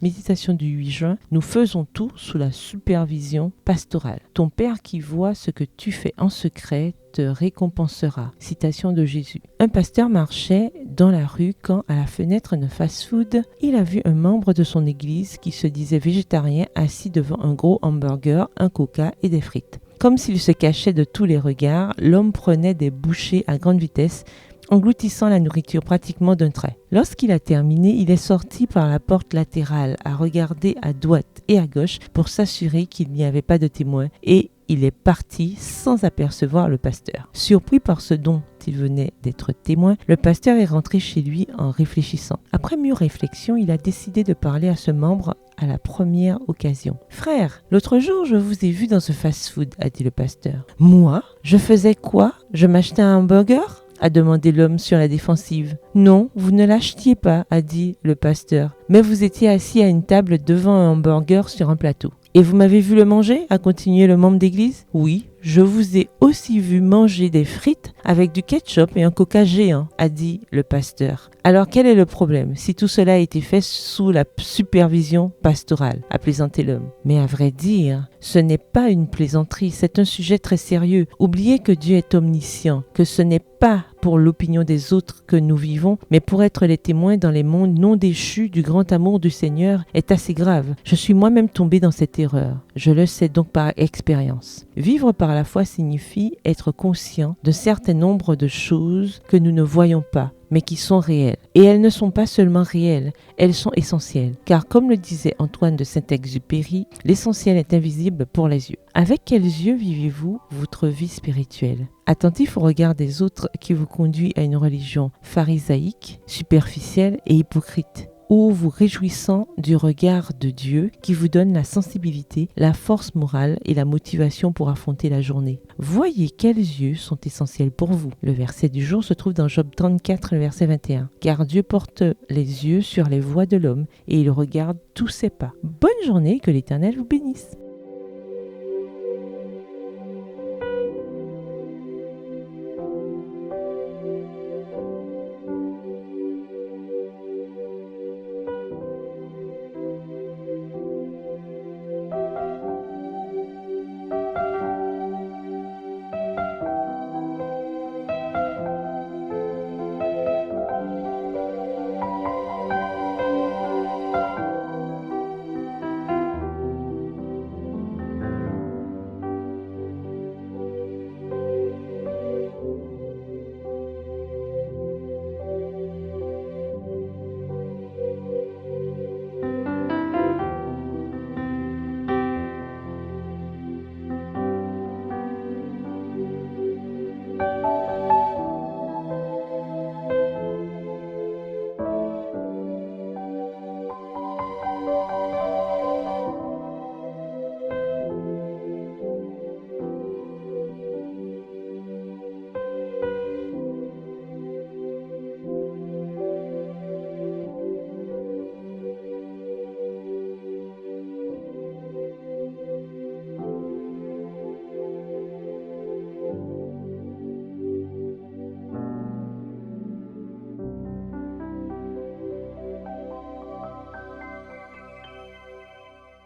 Méditation du 8 juin, nous faisons tout sous la supervision pastorale. Ton Père qui voit ce que tu fais en secret te récompensera. Citation de Jésus. Un pasteur marchait dans la rue quand, à la fenêtre d'un fast-food, il a vu un membre de son église qui se disait végétarien assis devant un gros hamburger, un coca et des frites. Comme s'il se cachait de tous les regards, l'homme prenait des bouchées à grande vitesse, engloutissant la nourriture pratiquement d'un trait. Lorsqu'il a terminé, il est sorti par la porte latérale, à regarder à droite et à gauche pour s'assurer qu'il n'y avait pas de témoins, et il est parti sans apercevoir le pasteur. Surpris par ce dont il venait d'être témoin, le pasteur est rentré chez lui en réfléchissant. Après mûre réflexion, il a décidé de parler à ce membre à la première occasion. « Frère, l'autre jour, je vous ai vu dans ce fast-food, a dit le pasteur. »« Moi ? Je faisais quoi ? Je m'achetais un hamburger ?» a demandé l'homme sur la défensive. « Non, vous ne l'achetiez pas, a dit le pasteur. Mais vous étiez assis à une table devant un hamburger sur un plateau. Et vous m'avez vu le manger, a continué le membre d'église. Oui, je vous ai aussi vu manger des frites avec du ketchup et un coca géant, a dit le pasteur. Alors quel est le problème si tout cela a été fait sous la supervision pastorale, a plaisanté l'homme. Mais à vrai dire, ce n'est pas une plaisanterie, c'est un sujet très sérieux. Oubliez que Dieu est omniscient, que ce n'est pas pour l'opinion des autres que nous vivons, mais pour être les témoins dans les mondes non déchus du grand amour du Seigneur est assez grave. Je suis moi-même tombé dans cette erreur. Je le sais donc par expérience. Vivre par la foi signifie être conscient d'un certain nombre de choses que nous ne voyons pas, mais qui sont réelles. Et elles ne sont pas seulement réelles, elles sont essentielles. Car comme le disait Antoine de Saint-Exupéry, l'essentiel est invisible pour les yeux. Avec quels yeux vivez-vous votre vie spirituelle ? Attentif au regard des autres qui vous conduit à une religion pharisaïque, superficielle et hypocrite, ou vous réjouissant du regard de Dieu qui vous donne la sensibilité, la force morale et la motivation pour affronter la journée. Voyez quels yeux sont essentiels pour vous. Le verset du jour se trouve dans Job 34, le verset 21. Car Dieu porte les yeux sur les voies de l'homme et il regarde tous ses pas. Bonne journée, que l'Éternel vous bénisse.